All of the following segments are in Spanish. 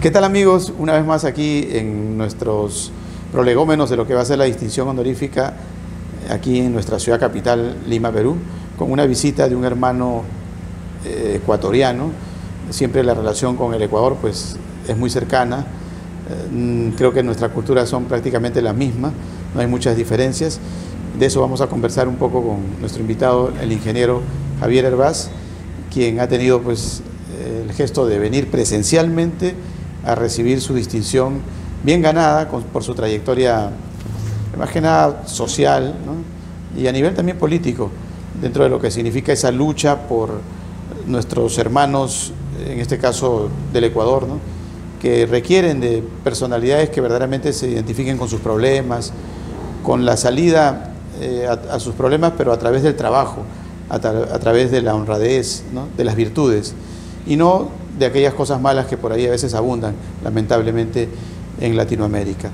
¿Qué tal, amigos? Una vez más aquí en nuestros prolegómenos de lo que va a ser la distinción honorífica aquí en nuestra ciudad capital, Lima, Perú, con una visita de un hermano ecuatoriano. Siempre la relación con el Ecuador pues es muy cercana. Creo que nuestras culturas son prácticamente las mismas, no hay muchas diferencias. De eso vamos a conversar un poco con nuestro invitado, el ingeniero Javier Hervás, quien ha tenido pues el gesto de venir presencialmente a recibir su distinción bien ganada por su trayectoria, más que nada social, ¿no? Y a nivel también político, dentro de lo que significa esa lucha por nuestros hermanos, en este caso del Ecuador, ¿no? Que requieren de personalidades que verdaderamente se identifiquen con sus problemas, con la salida a sus problemas, pero a través del trabajo, a través de la honradez, ¿no? De las virtudes, y no de aquellas cosas malas que por ahí a veces abundan, lamentablemente, en Latinoamérica.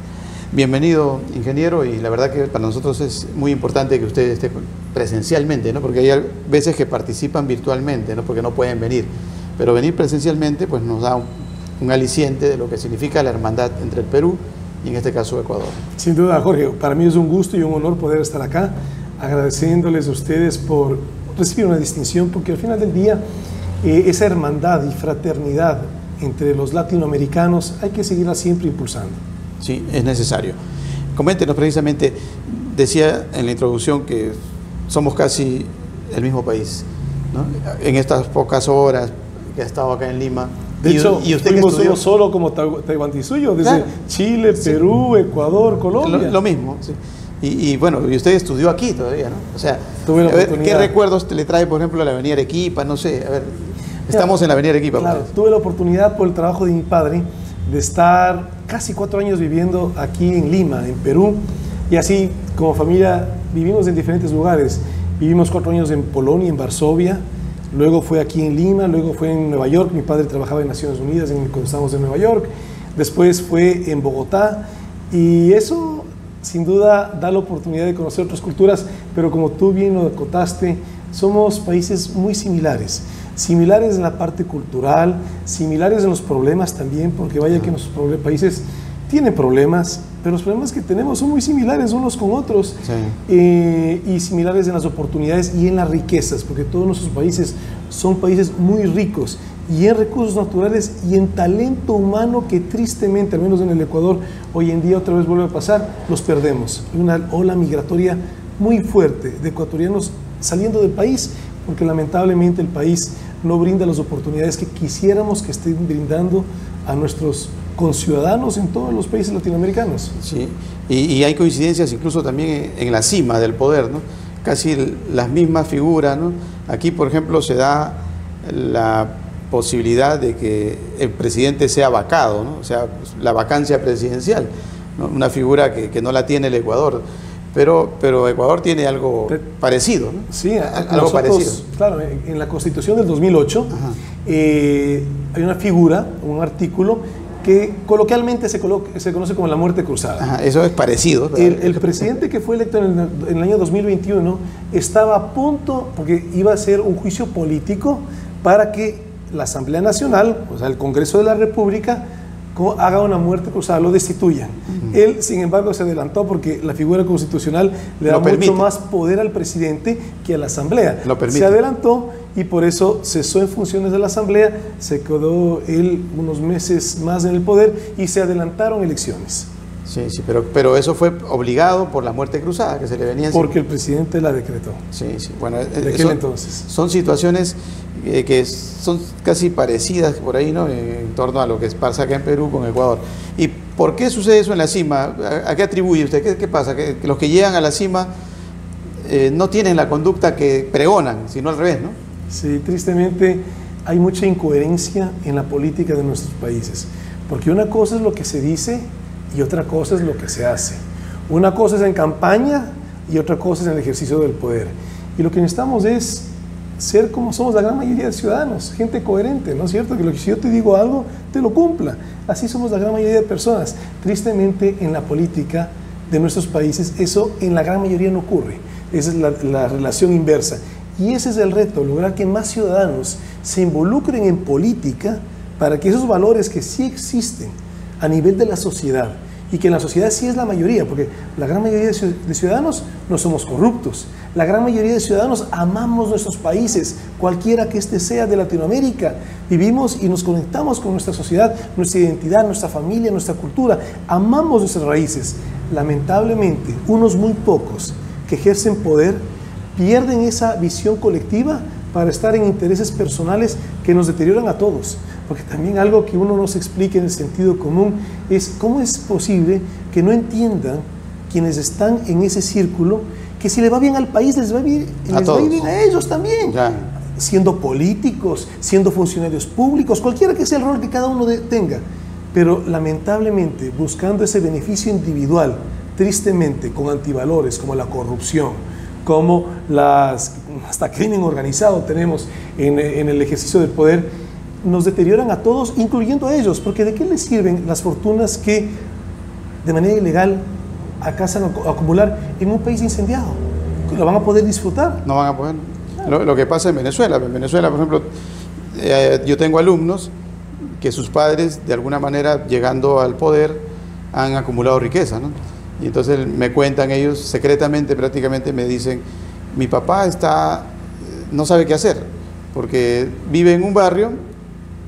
Bienvenido, ingeniero, y la verdad que para nosotros es muy importante que usted esté presencialmente, ¿no? Porque hay veces que participan virtualmente, ¿no? Porque no pueden venir, pero venir presencialmente pues nos da un aliciente de lo que significa la hermandad entre el Perú y en este caso Ecuador. Sin duda, Jorge, para mí es un gusto y un honor poder estar acá, agradeciéndoles a ustedes por recibir una distinción, porque al final del día esa hermandad y fraternidad entre los latinoamericanos hay que seguirla siempre impulsando. Sí, es necesario. Coméntenos precisamente, decía en la introducción que somos casi el mismo país, ¿no? En estas pocas horas que ha estado acá en Lima. De hecho, ¿y usted fuimos uno solo como Tahuantinsuyo, desde claro. Chile, Perú, sí. Ecuador, Colombia. Lo mismo, sí. Y bueno, y usted estudió aquí todavía, ¿no? O sea, tuve la oportunidad. ¿Qué recuerdos le trae, por ejemplo, la Avenida Arequipa? No sé, a ver, estamos en la Avenida Arequipa. Claro, pues. tuve la oportunidad por el trabajo de mi padre de estar casi 4 años viviendo aquí en Lima, en Perú, y así como familia vivimos en diferentes lugares. Vivimos 4 años en Polonia, en Varsovia, luego fue aquí en Lima, luego fue en Nueva York. Mi padre trabajaba en Naciones Unidas cuando estábamos en Nueva York, después fue en Bogotá, y eso sin duda da la oportunidad de conocer otras culturas, pero como tú bien lo acotaste, somos países muy similares en la parte cultural, similares en los problemas también, porque vaya que nuestros países tienen problemas, pero los problemas que tenemos son muy similares unos con otros, sí. Y similares en las oportunidades y en las riquezas, porque todos nuestros países son países muy ricos, y en recursos naturales y en talento humano que tristemente, al menos en el Ecuador, hoy en día otra vez vuelve a pasar, los perdemos. Hay una ola migratoria muy fuerte de ecuatorianos saliendo del país, porque lamentablemente el país no brinda las oportunidades que quisiéramos que estén brindando a nuestros conciudadanos en todos los países latinoamericanos. Sí, y hay coincidencias incluso también en la cima del poder, ¿no? Casi las mismas figuras, ¿no? Aquí, por ejemplo, se da la posibilidad de que el presidente sea vacado, ¿no? O sea, la vacancia presidencial, ¿no? Una figura que no la tiene el Ecuador. Pero Ecuador tiene algo parecido, ¿no? Sí, algo parecido. Claro, en la Constitución del 2008 hay una figura, un artículo que coloquialmente se conoce como la muerte cruzada. Ajá, eso es parecido. El presidente que fue electo en el año 2021 estaba a punto, porque iba a ser un juicio político para que la Asamblea Nacional, o sea, el Congreso de la República, haga una muerte cruzada, lo destituyan. Él, sin embargo, se adelantó porque la figura constitucional le da mucho más poder al presidente que a la Asamblea. Se adelantó y por eso cesó en funciones de la Asamblea, se quedó él unos meses más en el poder y se adelantaron elecciones. Sí, pero eso fue obligado por la muerte cruzada que se le venía encima. Porque el presidente la decretó. Sí, bueno, de aquel entonces. Son situaciones que son casi parecidas por ahí, ¿no? En torno a lo que pasa acá en Perú con Ecuador. ¿Y por qué sucede eso en la cima? ¿A qué atribuye usted? ¿Qué pasa? ¿Que los que llegan a la cima no tienen la conducta que pregonan, sino al revés, ¿no? Sí, tristemente hay mucha incoherencia en la política de nuestros países. Porque una cosa es lo que se dice y otra cosa es lo que se hace. Una cosa es en campaña y otra cosa es en el ejercicio del poder. Y lo que necesitamos es ser como somos la gran mayoría de ciudadanos, gente coherente, ¿no es cierto? Que si yo te digo algo, te lo cumpla. Así somos la gran mayoría de personas. Tristemente, en la política de nuestros países, eso en la gran mayoría no ocurre. Esa es la relación inversa. Y ese es el reto, lograr que más ciudadanos se involucren en política para que esos valores que sí existen a nivel de la sociedad, y que en la sociedad sí es la mayoría, porque la gran mayoría de ciudadanos no somos corruptos, la gran mayoría de ciudadanos amamos nuestros países, cualquiera que este sea de Latinoamérica, vivimos y nos conectamos con nuestra sociedad, nuestra identidad, nuestra familia, nuestra cultura, amamos nuestras raíces. Lamentablemente, unos muy pocos que ejercen poder pierden esa visión colectiva para estar en intereses personales que nos deterioran a todos. Porque también algo que uno no se explica en el sentido común es cómo es posible que no entiendan quienes están en ese círculo que si le va bien al país les va bien a ellos también. Ya. Siendo políticos, siendo funcionarios públicos, cualquiera que sea el rol que cada uno tenga. Pero lamentablemente buscando ese beneficio individual, tristemente con antivalores como la corrupción, como hasta crimen organizado tenemos en el ejercicio del poder, nos deterioran a todos, incluyendo a ellos, porque ¿de qué les sirven las fortunas que de manera ilegal alcanzan a acumular en un país incendiado? ¿Lo van a poder disfrutar? No van a poder. Lo que pasa en Venezuela, por ejemplo, yo tengo alumnos que sus padres, de alguna manera, llegando al poder, han acumulado riqueza, ¿no? Y entonces me cuentan ellos, secretamente, prácticamente, me dicen, mi papá no sabe qué hacer, porque vive en un barrio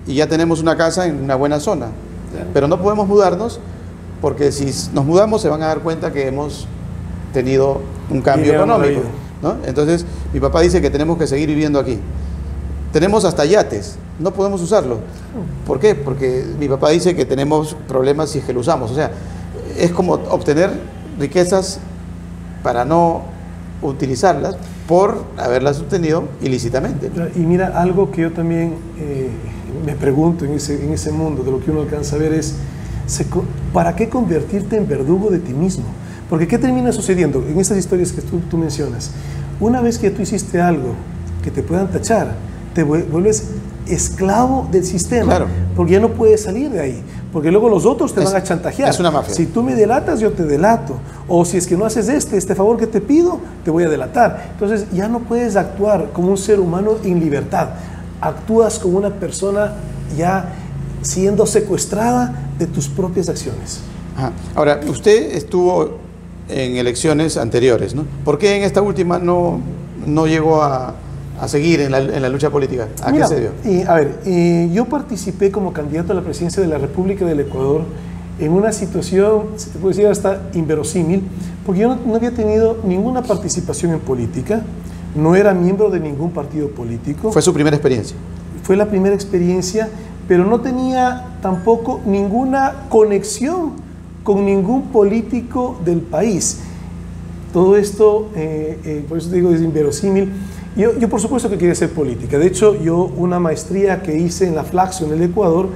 y ya tenemos una casa en una buena zona, pero no podemos mudarnos porque si nos mudamos se van a dar cuenta que hemos tenido un cambio económico, ¿no? Entonces mi papá dice que tenemos que seguir viviendo aquí. Tenemos hasta yates, no podemos usarlo. ¿Por qué? Porque mi papá dice que tenemos problemas si es que lo usamos. O sea, es como obtener riquezas para no utilizarlas por haberlas obtenido ilícitamente. Y mira, algo que yo también me pregunto en ese mundo, de lo que uno alcanza a ver es, ¿para qué convertirte en verdugo de ti mismo? Porque ¿qué termina sucediendo en estas historias que tú mencionas? Una vez que tú hiciste algo que te puedan tachar, te vuelves esclavo del sistema, claro, porque ya no puedes salir de ahí, porque luego los otros te van a chantajear. Es una mafia. Si tú me delatas, yo te delato, o si es que no haces este favor que te pido, te voy a delatar. Entonces ya no puedes actuar como un ser humano en libertad, actúas como una persona ya siendo secuestrada de tus propias acciones. Ajá. Ahora, usted estuvo en elecciones anteriores, ¿no? ¿Por qué en esta última no llegó a seguir en la lucha política? ¿A qué se dio? Yo participé como candidato a la presidencia de la República del Ecuador en una situación, se te puede decir hasta inverosímil, porque yo no había tenido ninguna participación en política, no era miembro de ningún partido político. ¿Fue su primera experiencia? Fue la primera experiencia, pero no tenía tampoco ninguna conexión con ningún político del país. Todo esto, por eso te digo, es inverosímil. Yo por supuesto que quería hacer política. De hecho, yo una maestría que hice en la Flaxo, en el Ecuador,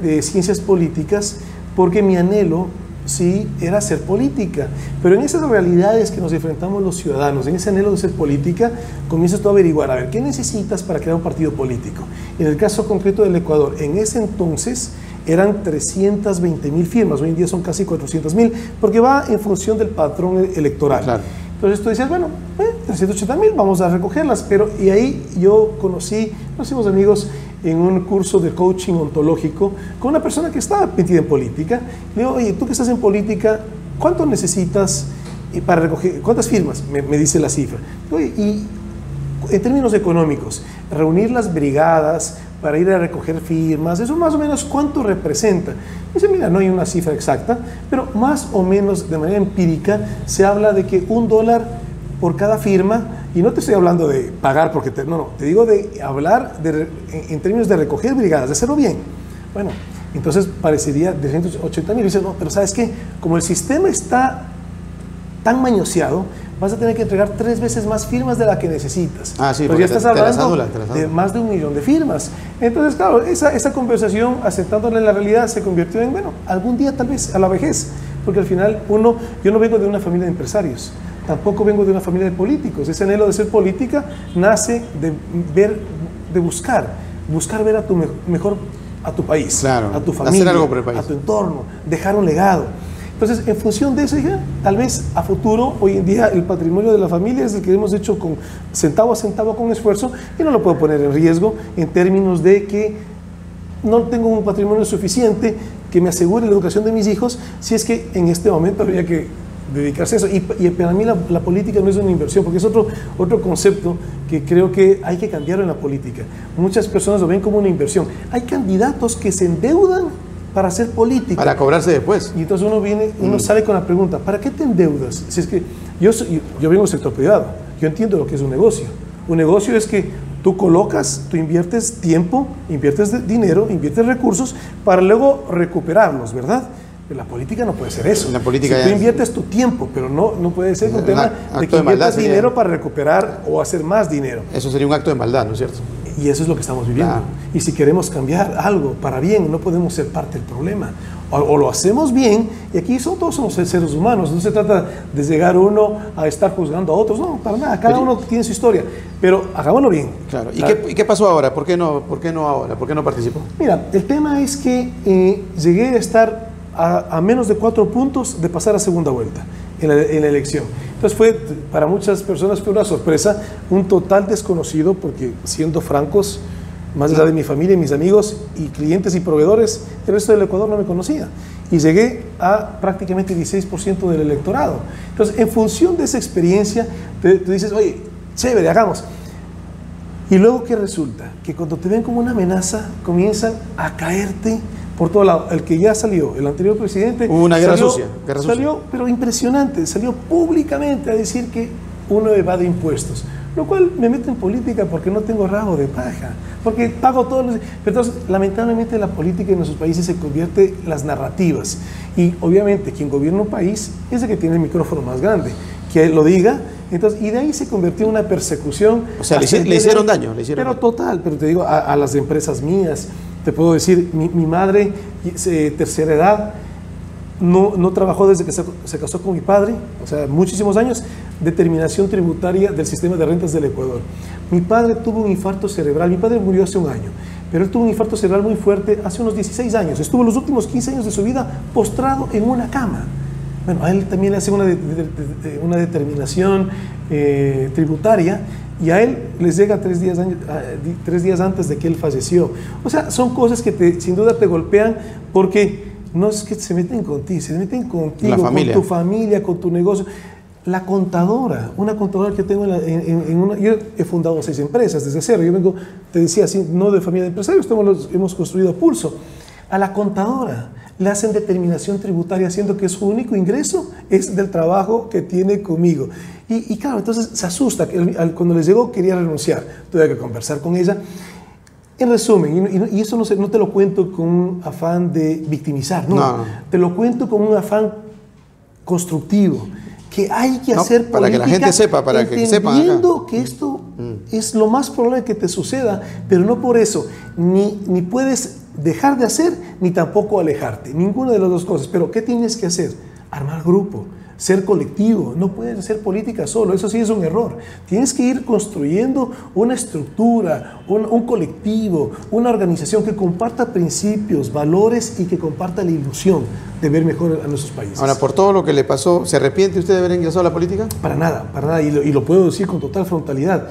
de ciencias políticas, porque mi anhelo sí era hacer política. Pero en esas realidades que nos enfrentamos los ciudadanos, en ese anhelo de hacer política, comienzas tú a averiguar, a ver, ¿qué necesitas para crear un partido político? En el caso concreto del Ecuador, en ese entonces eran 320.000 firmas, hoy en día son casi 400.000, porque va en función del patrón electoral. Claro. Entonces tú decías, bueno, 380.000, vamos a recogerlas, y ahí yo nos hicimos amigos en un curso de coaching ontológico con una persona que estaba metida en política. Le digo, oye, tú que estás en política, ¿cuánto necesitas para recoger? ¿Cuántas firmas? Me dice la cifra. Oye, y en términos económicos, reunir las brigadas para ir a recoger firmas, eso más o menos ¿cuánto representa? Dice, mira, no hay una cifra exacta, pero más o menos de manera empírica se habla de que $1 por cada firma, y no te estoy hablando de pagar porque te digo de hablar en términos de recoger brigadas, de hacerlo bien. Bueno, entonces parecería de 180.000, y dices, no, pero ¿sabes qué? Como el sistema está tan mañoseado, vas a tener que entregar 3 veces más firmas de la que necesitas. Ah, sí, pero ya estás hablando de más de 1 millón de firmas. Entonces, claro, esa conversación, aceptándola en la realidad, se convirtió en, bueno, algún día tal vez a la vejez, porque al final yo no vengo de una familia de empresarios, tampoco vengo de una familia de políticos. Ese anhelo de ser política nace de buscar ver a tu país, claro, a tu familia, hacer algo por el país, a tu entorno, dejar un legado. Entonces, en función de eso, dije, tal vez a futuro, hoy en día, el patrimonio de la familia es el que hemos hecho con centavo a centavo, con esfuerzo, y no lo puedo poner en riesgo en términos de que no tengo un patrimonio suficiente que me asegure la educación de mis hijos, si es que en este momento habría que dedicarse a eso. Y para mí la política no es una inversión, porque es otro concepto que creo que hay que cambiar en la política. Muchas personas lo ven como una inversión. Hay candidatos que se endeudan para hacer política. Para cobrarse después. Y entonces uno sale con la pregunta, ¿para qué te endeudas? Si es que yo vengo del sector privado, yo entiendo lo que es un negocio. Un negocio es que tú inviertes tiempo, inviertes dinero, inviertes recursos para luego recuperarlos, ¿verdad? Pero la política no puede ser eso. La política si tú inviertes tu tiempo, pero no puede ser un tema de que inviertas dinero para recuperar o hacer más dinero. Eso sería un acto de maldad, ¿no es cierto? Y eso es lo que estamos viviendo. Claro. Y si queremos cambiar algo para bien, no podemos ser parte del problema. O lo hacemos bien, y aquí todos somos seres humanos, no se trata de llegar uno a estar juzgando a otros, no, para nada, cada uno tiene su historia, pero hagámoslo bien. Claro. ¿Y qué pasó ahora? ¿Por qué no ahora? ¿Por qué no participó? Mira, el tema es que llegué a estar a menos de 4 puntos de pasar a segunda vuelta en la elección. Entonces para muchas personas fue una sorpresa, un total desconocido, porque siendo francos, más allá de mi familia y mis amigos y clientes y proveedores, el resto del Ecuador no me conocía. Y llegué a prácticamente 16% del electorado. Entonces, en función de esa experiencia, tú dices, oye, chévere, hagamos. Y luego, ¿qué resulta? Que cuando te ven como una amenaza, comienzan a caerte por todo lado. El que ya salió, el anterior presidente... Hubo una guerra sucia. Salió, pero impresionante, salió públicamente a decir que uno evade impuestos. Lo cual me mete en política porque no tengo rabo de paja, porque pago todos los... Pero entonces, lamentablemente, la política en nuestros países se convierte en las narrativas. Y obviamente, quien gobierna un país es el que tiene el micrófono más grande, que lo diga. Entonces, y de ahí se convirtió en una persecución. O sea, le hicieron daño. Pero total, pero te digo, a las empresas mías, te puedo decir, mi madre, tercera edad, no trabajó desde que se casó con mi padre, o sea, muchísimos años, determinación tributaria del sistema de rentas del Ecuador. Mi padre tuvo un infarto cerebral, mi padre murió hace un año, pero él tuvo un infarto cerebral muy fuerte hace unos 16 años, estuvo los últimos 15 años de su vida postrado en una cama. Bueno, a él también le hacen una determinación tributaria, y a él les llega 3 días antes de que él falleció. O sea, son cosas que sin duda te golpean, porque no es que se meten contigo, se meten contigo, con tu familia, con tu negocio. La contadora, una contadora que tengo yo he fundado 6 empresas desde cero. Yo vengo, te decía así, no de familia de empresarios, hemos construido a pulso. A la contadora le hacen determinación tributaria, siendo que su único ingreso es del trabajo que tiene conmigo. Y claro, entonces se asusta. Cuando les llegó quería renunciar, tuve que conversar con ella. En resumen, y eso no te lo cuento con un afán de victimizar, no. Te lo cuento con un afán constructivo, que hay que hacer para que la gente sepa, para que sepan acá. Entendiendo que esto es lo más probable que te suceda, pero no por eso, ni puedes dejar de hacer, ni tampoco alejarte, ninguna de las dos cosas. Pero ¿qué tienes que hacer? Armar grupo, ser colectivo, no puedes hacer política solo, eso sí es un error. Tienes que ir construyendo una estructura, un colectivo, una organización que comparta principios, valores y que comparta la ilusión de ver mejor a nuestros países. Ahora, por todo lo que le pasó, ¿se arrepiente usted de haber ingresado a la política? Para nada, y lo puedo decir con total frontalidad.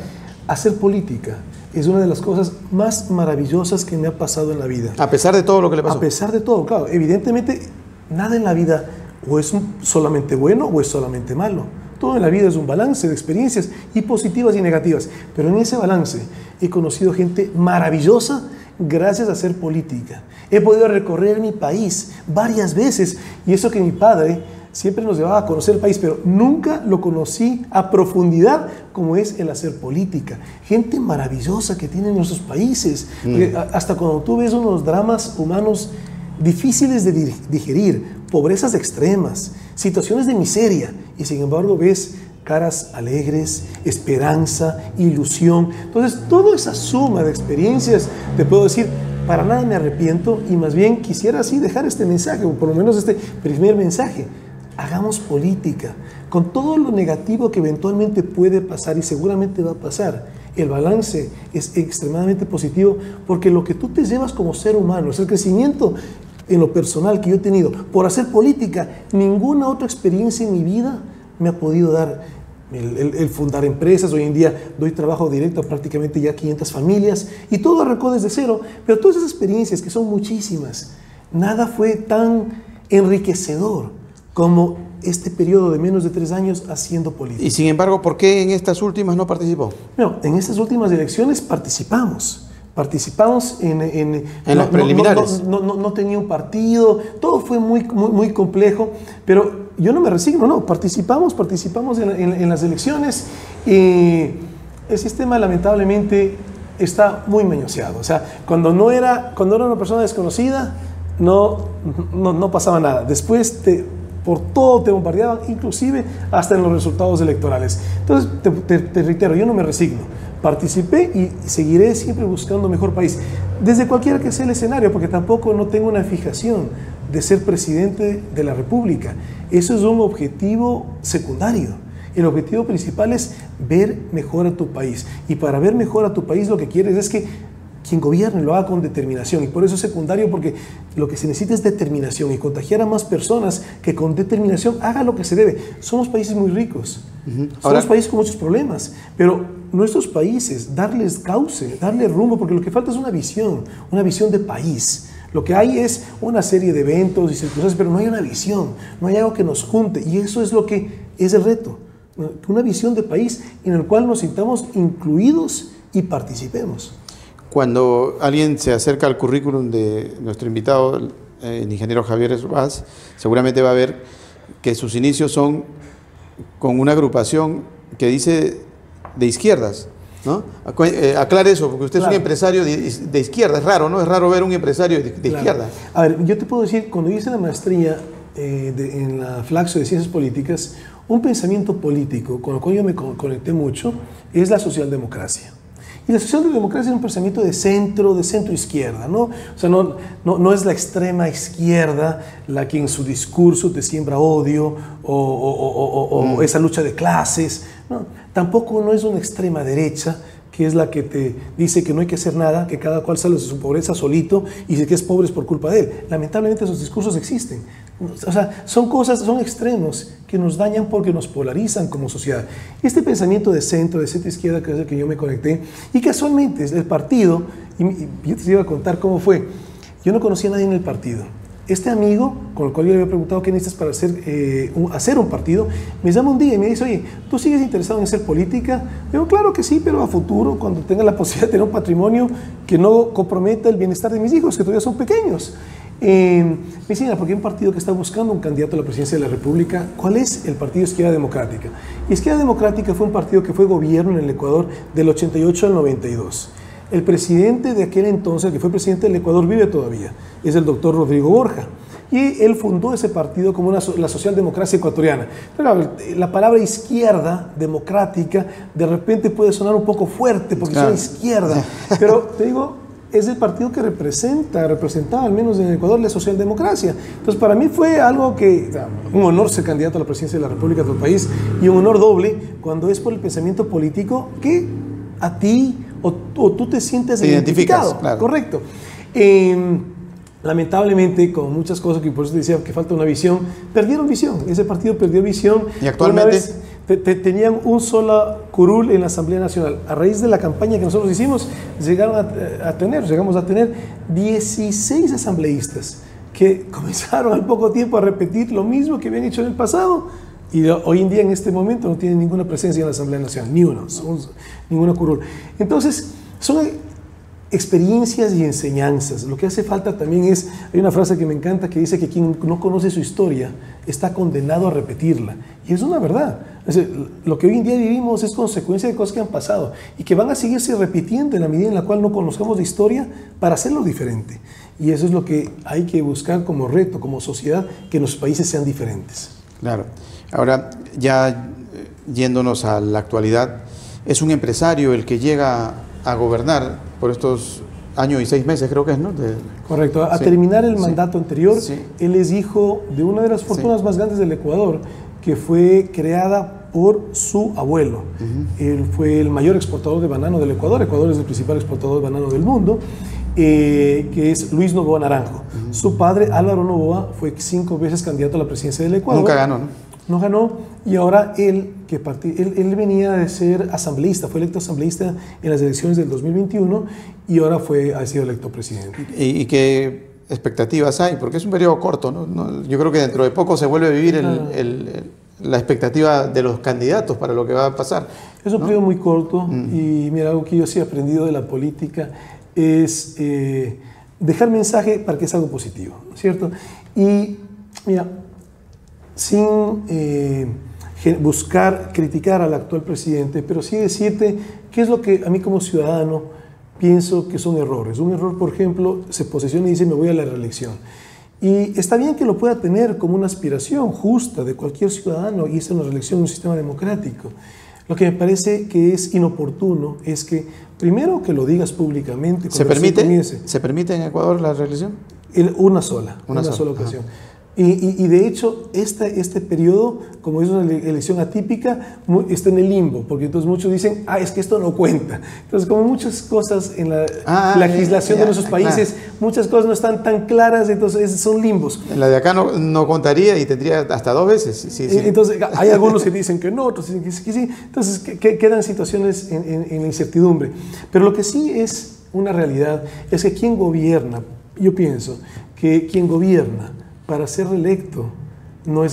Hacer política es una de las cosas más maravillosas que me ha pasado en la vida. A pesar de todo lo que le pasó. A pesar de todo, claro. Evidentemente, nada en la vida o es solamente bueno o es solamente malo. Todo en la vida es un balance de experiencias, y positivas y negativas. Pero en ese balance he conocido gente maravillosa gracias a hacer política. He podido recorrer mi país varias veces, y eso que mi padre siempre nos llevaba a conocer el país, pero nunca lo conocí a profundidad como es el hacer política. Gente maravillosa que tienen nuestros países. Hasta cuando tú ves unos dramas humanos difíciles de digerir, pobrezas extremas, situaciones de miseria, y sin embargo ves caras alegres, esperanza, ilusión. Entonces, toda esa suma de experiencias, te puedo decir, para nada me arrepiento, y más bien quisiera así dejar este mensaje, o por lo menos este primer mensaje. Hagamos política, con todo lo negativo que eventualmente puede pasar, y seguramente va a pasar. El balance es extremadamente positivo, porque lo que tú te llevas como ser humano es el crecimiento en lo personal que yo he tenido por hacer política. Ninguna otra experiencia en mi vida me ha podido dar el fundar empresas. Hoy en día doy trabajo directo a prácticamente ya 500 familias y todo arrancó desde cero, pero todas esas experiencias, que son muchísimas, nada fue tan enriquecedor como este periodo de menos de 3 años haciendo política. Y sin embargo, ¿por qué en estas últimas no participó? No, en estas últimas elecciones participamos en las preliminares. No tenía un partido, todo fue muy complejo, pero yo no me resigno, no, participamos en las elecciones y el sistema lamentablemente está muy mañoseado. O sea, cuando era una persona desconocida, no pasaba nada. Después por todo te bombardeaban, inclusive hasta en los resultados electorales. Entonces, te reitero, yo no me resigno. Participé y seguiré siempre buscando un mejor país, desde cualquiera que sea el escenario, porque tampoco no tengo una fijación de ser presidente de la República. Eso es un objetivo secundario. El objetivo principal es ver mejor a tu país. Y para ver mejor a tu país lo que quieres es que quien gobierne lo haga con determinación, y por eso es secundario, porque lo que se necesita es determinación y contagiar a más personas que con determinación haga lo que se debe. Somos países muy ricos, somos países con muchos problemas, pero nuestros países, darles cauce, darle rumbo, porque lo que falta es una visión de país. Lo que hay es una serie de eventos y circunstancias, pero no hay una visión, no hay algo que nos junte, y eso es lo que es el reto, una visión de país en el cual nos sintamos incluidos y participemos. Cuando alguien se acerca al currículum de nuestro invitado, el ingeniero Javier Vaz, seguramente va a ver que sus inicios son con una agrupación que dice de izquierdas, ¿no? Aclare eso, porque usted es un empresario de izquierda. Es raro, ¿no? Es raro ver un empresario de izquierda. A ver, yo te puedo decir, cuando hice la maestría en la Flaxo de Ciencias Políticas, un pensamiento político con el cual yo me conecté mucho es la socialdemocracia. Y la socialdemocracia es un pensamiento de centro izquierda, ¿no? O sea, no es la extrema izquierda la que en su discurso te siembra odio o esa lucha de clases, ¿no? Tampoco no es una extrema derecha que es la que te dice que no hay que hacer nada, que cada cual sale de su pobreza solito y dice que es pobre es por culpa de él. Lamentablemente esos discursos existen. O sea, son extremos que nos dañan porque nos polarizan como sociedad. Este pensamiento de centro izquierda, que es el que yo me conecté, y casualmente es el partido, y yo te iba a contar cómo fue. Yo no conocía a nadie en el partido. Este amigo, con el cual yo le había preguntado qué necesitas para hacer un partido, me llama un día y me dice, oye, ¿tú sigues interesado en hacer política? Yo digo, claro que sí, pero a futuro, cuando tenga la posibilidad de tener un patrimonio que no comprometa el bienestar de mis hijos, que todavía son pequeños. Me dice, mira, porque hay un partido que está buscando un candidato a la presidencia de la República. ¿Cuál es? El partido Izquierda Democrática. Y Izquierda Democrática fue un partido que fue gobierno en el Ecuador del 88 al 92. El presidente de aquel entonces, que fue presidente del Ecuador, vive todavía, es el doctor Rodrigo Borja. Y él fundó ese partido como la socialdemocracia ecuatoriana. Pero la palabra izquierda democrática de repente puede sonar un poco fuerte porque es una izquierda. Pero te digo, es el partido que representaba al menos en el Ecuador la socialdemocracia. Entonces para mí fue algo un honor ser candidato a la presidencia de la República de tu país, y un honor doble cuando es por el pensamiento político que a ti o tú te sientes identificado. Claro. Correcto. Lamentablemente, con muchas cosas, que por eso te decía que falta una visión, perdieron visión. Ese partido perdió visión. Y actualmente tenían un solo curul en la Asamblea Nacional. A raíz de la campaña que nosotros hicimos, llegamos a tener 16 asambleístas que comenzaron al poco tiempo a repetir lo mismo que habían hecho en el pasado. Y hoy en día, en este momento, no tienen ninguna presencia en la Asamblea Nacional, ni uno, ninguna curul. Entonces, son experiencias y enseñanzas. Lo que hace falta también hay una frase que me encanta que dice que quien no conoce su historia está condenado a repetirla. Y es una verdad. Es decir, lo que hoy en día vivimos es consecuencia de cosas que han pasado y que van a seguirse repitiendo en la medida en la cual no conozcamos de historia para hacerlo diferente. Y eso es lo que hay que buscar como reto, como sociedad, que nuestros países sean diferentes. Claro. Ahora, ya yéndonos a la actualidad, es un empresario el que llega a gobernar por estos años y 6 meses, creo que es, ¿no? Correcto. A terminar el mandato anterior, él es hijo de una de las fortunas más grandes del Ecuador, que fue creada por su abuelo. Él fue el mayor exportador de banano del Ecuador. Ecuador es el principal exportador de banano del mundo, que es Luis Noboa Naranjo. Su padre, Álvaro Noboa, fue 5 veces candidato a la presidencia del Ecuador. Nunca ganó, ¿no? no ganó, y ahora él venía de ser asambleísta, fue electo asambleísta en las elecciones del 2021 y ahora ha sido electo presidente. ¿Y qué expectativas hay? Porque es un periodo corto, ¿no? Yo creo que dentro de poco se vuelve a vivir la expectativa de los candidatos para lo que va a pasar. Es un periodo muy corto y mira, algo que yo sí he aprendido de la política es dejar mensaje para que es algo positivo, ¿no es cierto? Y mira, sin buscar criticar al actual presidente, pero sí decirte qué es lo que a mí como ciudadano pienso que son errores. Un error, por ejemplo, se posiciona y dice me voy a la reelección. Y está bien que lo pueda tener como una aspiración justa de cualquier ciudadano y es una reelección en un sistema democrático. Lo que me parece que es inoportuno es que, primero, que lo digas públicamente. ¿Se permite en Ecuador la reelección? Una sola ocasión. Y de hecho, este periodo, como es una elección atípica, está en el limbo, porque entonces muchos dicen, es que esto no cuenta. Entonces, como muchas cosas en la legislación de nuestros países, muchas cosas no están tan claras, entonces son limbos. En la de acá no contaría y tendría hasta 2 veces. Sí. Entonces, hay algunos que dicen que no, otros dicen que sí. Entonces, quedan situaciones en la incertidumbre. Pero lo que sí es una realidad es que quien gobierna, yo pienso que quien gobierna para ser reelecto no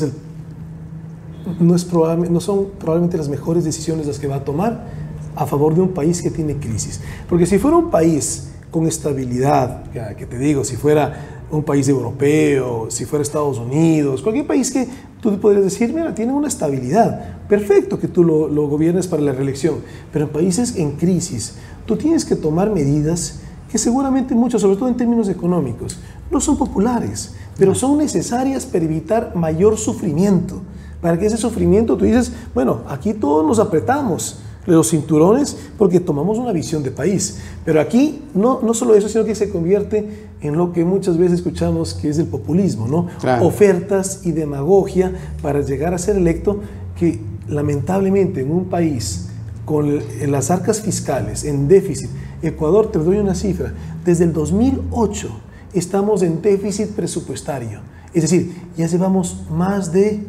son probablemente las mejores decisiones las que va a tomar a favor de un país que tiene crisis. Porque si fuera un país con estabilidad, que te digo, si fuera un país europeo, si fuera Estados Unidos, cualquier país que tú podrías decir, mira, tiene una estabilidad, perfecto que tú lo gobiernes para la reelección, pero en países en crisis, tú tienes que tomar medidas que seguramente muchos, sobre todo en términos económicos, no son populares, pero son necesarias para evitar mayor sufrimiento. Para que ese sufrimiento, tú dices, bueno, aquí todos nos apretamos los cinturones porque tomamos una visión de país. Pero aquí no solo eso, sino que se convierte en lo que muchas veces escuchamos que es el populismo, ¿no? Claro. Ofertas y demagogia para llegar a ser electo, que lamentablemente en un país con las arcas fiscales en déficit, Ecuador, te doy una cifra, desde el 2008 estamos en déficit presupuestario. Es decir, ya llevamos más de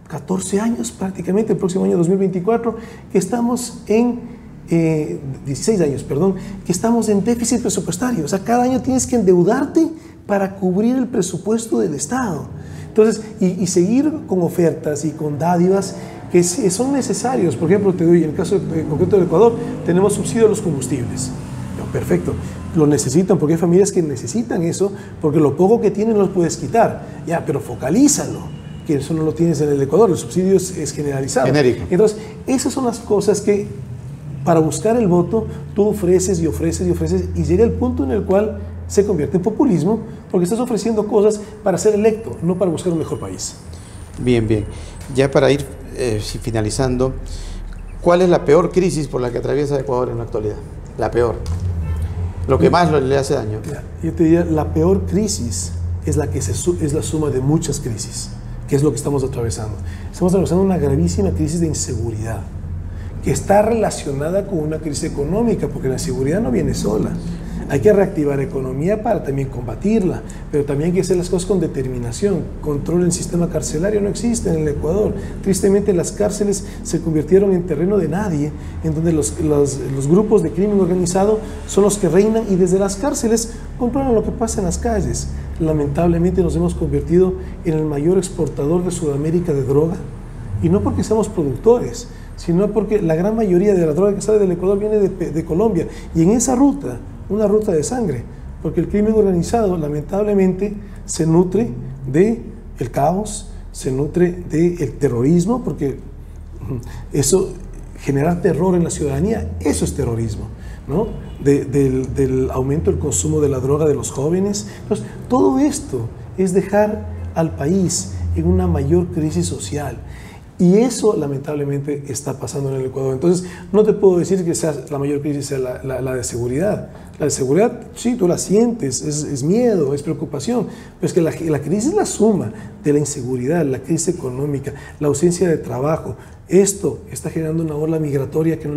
14 años prácticamente, el próximo año 2024, que estamos en 16 años, perdón, que estamos en déficit presupuestario. O sea, cada año tienes que endeudarte para cubrir el presupuesto del Estado. Entonces, y seguir con ofertas y con dádivas que son necesarios. Por ejemplo, te doy, en el caso concreto del Ecuador, tenemos subsidio a los combustibles. Perfecto, lo necesitan porque hay familias que necesitan eso, porque lo poco que tienen no lo puedes quitar. Ya, pero focalízalo, que eso no lo tienes en el Ecuador, el subsidio es generalizado. Genérico. Entonces, esas son las cosas que para buscar el voto tú ofreces y ofreces y ofreces y llega el punto en el cual se convierte en populismo porque estás ofreciendo cosas para ser electo, no para buscar un mejor país. Bien. Ya para ir finalizando, ¿cuál es la peor crisis por la que atraviesa Ecuador en la actualidad? La peor. Lo que más le hace daño. Yo te diría, la peor crisis es la suma de muchas crisis, que es lo que estamos atravesando. Estamos atravesando una gravísima crisis de inseguridad, que está relacionada con una crisis económica, porque la inseguridad no viene sola. Hay que reactivar la economía para también combatirla, pero también hay que hacer las cosas con determinación. Control en el sistema carcelario no existe en el Ecuador. Tristemente las cárceles se convirtieron en terreno de nadie, en donde los grupos de crimen organizado son los que reinan y desde las cárceles controlan lo que pasa en las calles. Lamentablemente nos hemos convertido en el mayor exportador de Sudamérica de droga, y no porque seamos productores, sino porque la gran mayoría de la droga que sale del Ecuador viene de Colombia, y en esa ruta, una ruta de sangre, porque el crimen organizado lamentablemente se nutre del caos, se nutre del terrorismo, porque eso, generar terror en la ciudadanía, eso es terrorismo, ¿no? Del aumento del consumo de la droga de los jóvenes. Entonces, todo esto es dejar al país en una mayor crisis social. Y eso lamentablemente está pasando en el Ecuador. Entonces, no te puedo decir que la mayor crisis sea la de seguridad. La de seguridad, sí, tú la sientes, es miedo, es preocupación, pero es que la crisis es la suma de la inseguridad, la crisis económica, la ausencia de trabajo. Esto está generando una ola migratoria que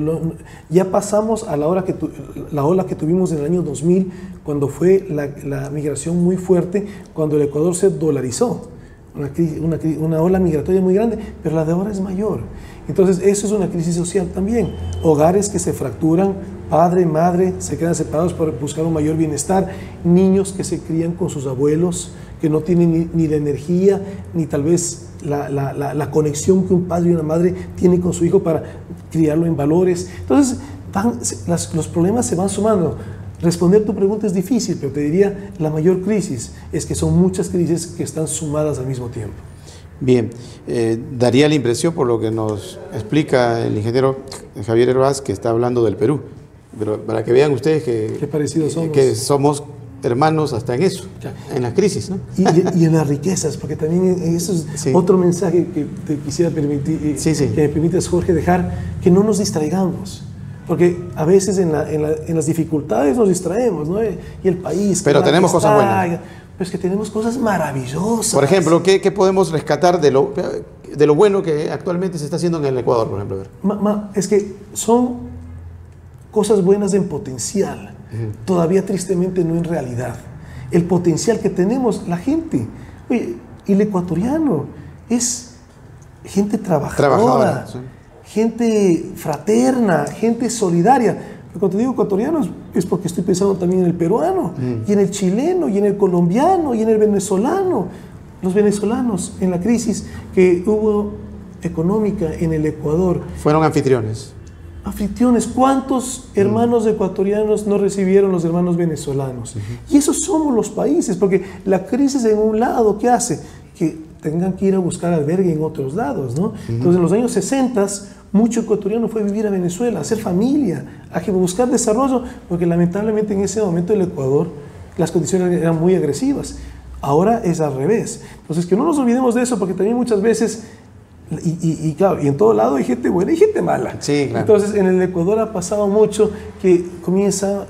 ya pasamos a la ola que tuvimos en el año 2000, cuando fue la migración muy fuerte, cuando el Ecuador se dolarizó. una ola migratoria muy grande, pero la de ahora es mayor. Entonces, eso es una crisis social también. Hogares que se fracturan, padre, madre, se quedan separados por buscar un mayor bienestar, niños que se crían con sus abuelos, que no tienen ni la energía, ni tal vez la conexión que un padre y una madre tienen con su hijo para criarlo en valores. Entonces, los problemas se van sumando. Responder tu pregunta es difícil, pero te diría, la mayor crisis es que son muchas crisis que están sumadas al mismo tiempo. Bien, daría la impresión, por lo que nos explica el ingeniero Javier Hervás, que está hablando del Perú, pero para que vean ustedes qué parecidos somos. Que somos hermanos hasta en eso, en la crisis, ¿no? Y en las riquezas, porque también eso es otro mensaje que te quisiera permitir, que me permitas, Jorge, dejar, que no nos distraigamos. Porque a veces en las dificultades nos distraemos, ¿no? Y el país... Pero tenemos cosas buenas. Pues que tenemos cosas maravillosas. Por ejemplo, ¿qué podemos rescatar de lo bueno que actualmente se está haciendo en el Ecuador, por ejemplo? Es que son cosas buenas en potencial, todavía tristemente no en realidad. El potencial que tenemos, la gente, oye, el ecuatoriano es gente trabajadora. Sí. Gente fraterna, gente solidaria. Pero cuando te digo ecuatorianos es porque estoy pensando también en el peruano, y en el chileno, y en el colombiano, y en el venezolano. Los venezolanos en la crisis que hubo económica en el Ecuador. Fueron anfitriones. ¿Cuántos hermanos ecuatorianos no recibieron los hermanos venezolanos? Y esos somos los países, porque la crisis en un lado, ¿qué hace? Que tengan que ir a buscar albergue en otros lados, ¿no? Entonces, en los años 60, mucho ecuatoriano fue a vivir a Venezuela, a hacer familia, a buscar desarrollo, porque lamentablemente en ese momento el Ecuador, las condiciones eran muy agresivas. Ahora es al revés. Entonces, que no nos olvidemos de eso, porque también muchas veces, claro, y en todo lado hay gente buena y gente mala. Sí, claro. Entonces, en el Ecuador ha pasado mucho que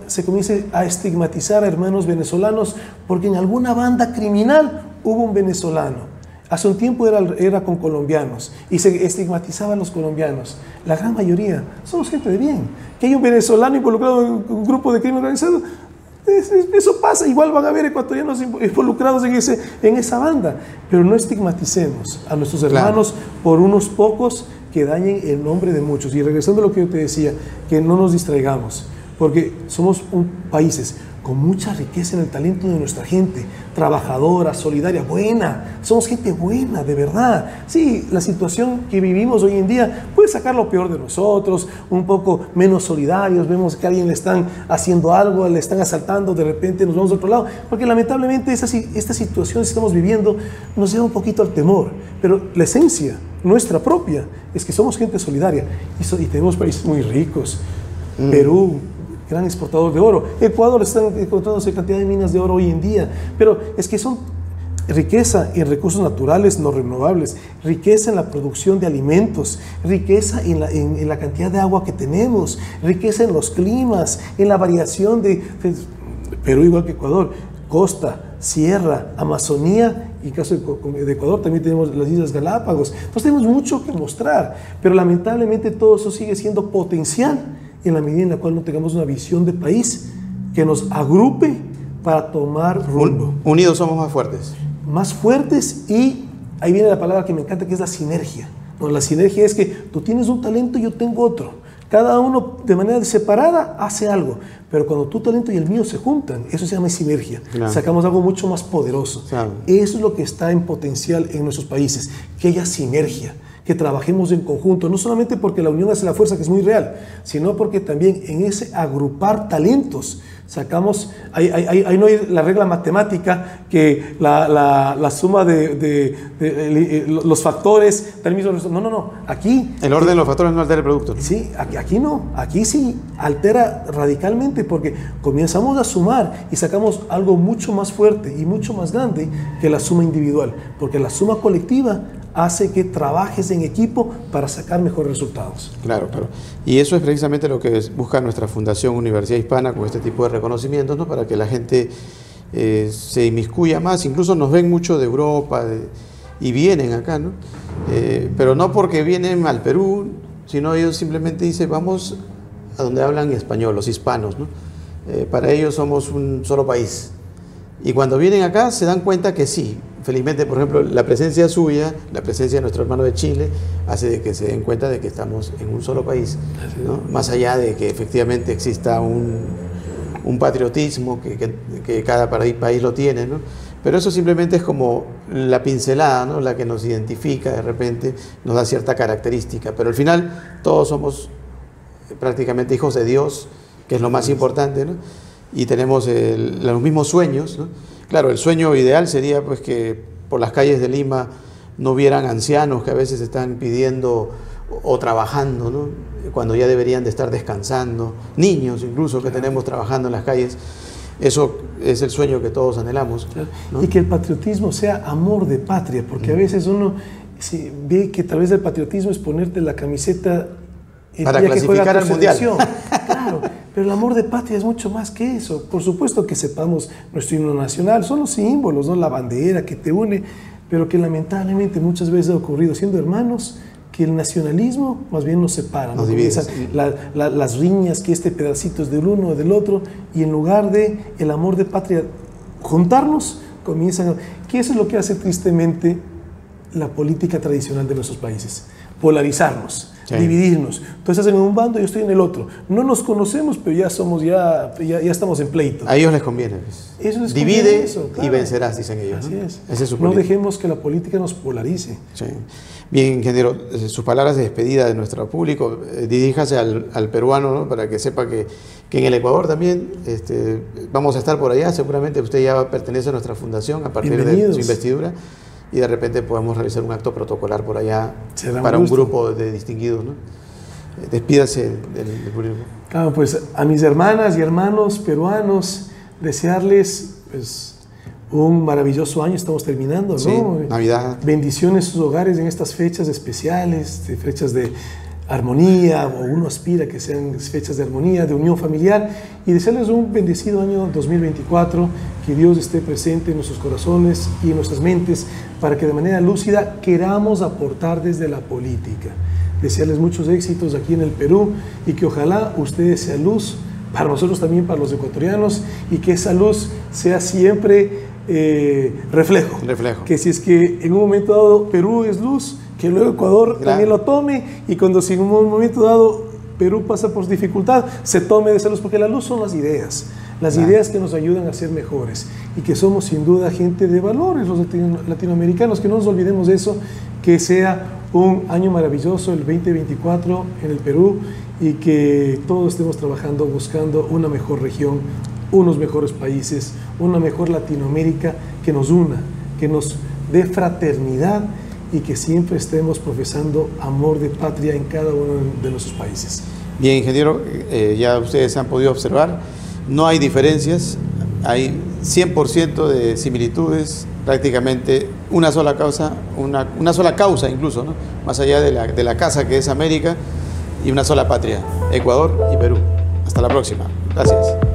se comience a estigmatizar a hermanos venezolanos, porque en alguna banda criminal hubo un venezolano. Hace un tiempo era con colombianos y se estigmatizaban a los colombianos. La gran mayoría somos gente de bien. Que hay un venezolano involucrado en un grupo de crimen organizado, eso pasa. Igual van a haber ecuatorianos involucrados en esa banda. Pero no estigmaticemos a nuestros hermanos por unos pocos que dañen el nombre de muchos. Y regresando a lo que yo te decía, que no nos distraigamos, porque somos países con mucha riqueza en el talento de nuestra gente, trabajadora, solidaria, buena. Somos gente buena, de verdad. Sí, la situación que vivimos hoy en día puede sacar lo peor de nosotros, un poco menos solidarios, vemos que a alguien le están haciendo algo, le están asaltando, de repente nos vamos a otro lado, porque lamentablemente esta situación que estamos viviendo nos lleva un poquito al temor, pero la esencia nuestra propia es que somos gente solidaria y tenemos países muy ricos. Perú, gran exportador de oro. Ecuador está encontrándose cantidad de minas de oro hoy en día, pero es que son riqueza en recursos naturales no renovables, riqueza en la producción de alimentos, riqueza en la cantidad de agua que tenemos, riqueza en los climas, en la variación de Perú igual que Ecuador, costa, sierra, Amazonía, y en caso de Ecuador también tenemos las Islas Galápagos. Entonces tenemos mucho que mostrar, pero lamentablemente todo eso sigue siendo potencial en la medida en la cual no tengamos una visión de país que nos agrupe para tomar rumbo. Unidos somos más fuertes. Más fuertes, y ahí viene la palabra que me encanta, que es la sinergia. No, la sinergia es que tú tienes un talento y yo tengo otro. Cada uno de manera separada hace algo, pero cuando tu talento y el mío se juntan, eso se llama sinergia. Claro. Sacamos algo mucho más poderoso. Claro. Eso es lo que está en potencial en nuestros países, que haya sinergia, que trabajemos en conjunto, no solamente porque la unión hace la fuerza, que es muy real, sino porque también en ese agrupar talentos sacamos, ahí no hay la regla matemática que la suma de los factores da el mismo resultado. No, aquí... El orden de los factores no altera el producto. Sí, aquí no, aquí sí altera radicalmente, porque comenzamos a sumar y sacamos algo mucho más fuerte y mucho más grande que la suma individual, porque la suma colectiva hace que trabajes en equipo para sacar mejores resultados. Claro. Y eso es precisamente lo que busca nuestra Fundación Universidad Hispana con este tipo de reconocimientos, ¿no? Para que la gente se inmiscuya más. Incluso nos ven mucho de Europa y vienen acá, ¿no? Pero no porque vienen al Perú, sino ellos simplemente dicen, vamos a donde hablan español, los hispanos, ¿no? Para ellos somos un solo país. Y cuando vienen acá se dan cuenta que sí. Felizmente, por ejemplo, la presencia suya, la presencia de nuestro hermano de Chile, hace de que se den cuenta de que estamos en un solo país, ¿no? Más allá de que efectivamente exista un patriotismo que cada país lo tiene, ¿no? Pero eso simplemente es como la pincelada, ¿no? La que nos identifica de repente, nos da cierta característica. Pero al final todos somos prácticamente hijos de Dios, que es lo más importante, ¿no? Y tenemos los mismos sueños, ¿no? Claro, el sueño ideal sería pues que por las calles de Lima no hubieran ancianos que a veces están pidiendo o trabajando, ¿no? Cuando ya deberían de estar descansando, niños incluso que tenemos trabajando en las calles. Eso es el sueño que todos anhelamos, ¿no? Y que el patriotismo sea amor de patria, porque a veces uno ve que tal vez el patriotismo es ponerte la camiseta para clasificar al mundial. Claro, pero el amor de patria es mucho más que eso. Por supuesto que sepamos nuestro himno nacional, son los símbolos, ¿no? La bandera que te une, pero que lamentablemente muchas veces ha ocurrido siendo hermanos, que el nacionalismo más bien nos separa, nos divide, sí. Las riñas, que este pedacito es del uno o del otro, y en lugar de el amor de patria juntarnos, comienzan que eso es lo que hace tristemente la política tradicional de nuestros países, polarizarnos, sí, dividirnos. Tú estás en un bando y yo estoy en el otro. No nos conocemos, pero ya estamos en pleito. A ellos les conviene, pues. Eso les divide conviene eso, claro. Y vencerás, dicen ellos. Así es. Ese es su no dejemos que la política nos polarice. Sí. Bien, ingeniero, sus palabras de despedida de nuestro público, diríjase al peruano, ¿no? Para que sepa que en el Ecuador también vamos a estar por allá. Seguramente usted ya pertenece a nuestra fundación a partir de su investidura. Y de repente podemos realizar un acto protocolar por allá para un grupo de distinguidos, ¿no? Despídase del público. Claro, pues a mis hermanas y hermanos peruanos, desearles pues, un maravilloso año, estamos terminando, ¿no? Sí, Navidad. Bendiciones en sus hogares en estas fechas especiales, fechas de armonía, o uno aspira que sean fechas de armonía, de unión familiar, y desearles un bendecido año 2024, que Dios esté presente en nuestros corazones y en nuestras mentes, para que de manera lúcida queramos aportar desde la política. Desearles muchos éxitos aquí en el Perú, y que ojalá ustedes sean luz para nosotros también, para los ecuatorianos, y que esa luz sea siempre reflejo. Que si es que en un momento dado Perú es luz, que luego Ecuador también lo tome, y cuando si en un momento dado Perú pasa por dificultad, se tome de esa luz, porque la luz son las ideas que nos ayudan a ser mejores, y que somos sin duda gente de valores los latinoamericanos, que no nos olvidemos de eso, que sea un año maravilloso el 2024 en el Perú, y que todos estemos trabajando buscando una mejor región, unos mejores países, una mejor Latinoamérica que nos una, que nos dé fraternidad, y que siempre estemos profesando amor de patria en cada uno de nuestros países. Bien, ingeniero, ya ustedes han podido observar, no hay diferencias, hay 100% de similitudes, prácticamente una sola causa, una sola causa incluso, ¿no? Más allá de la casa que es América, y una sola patria, Ecuador y Perú. Hasta la próxima. Gracias.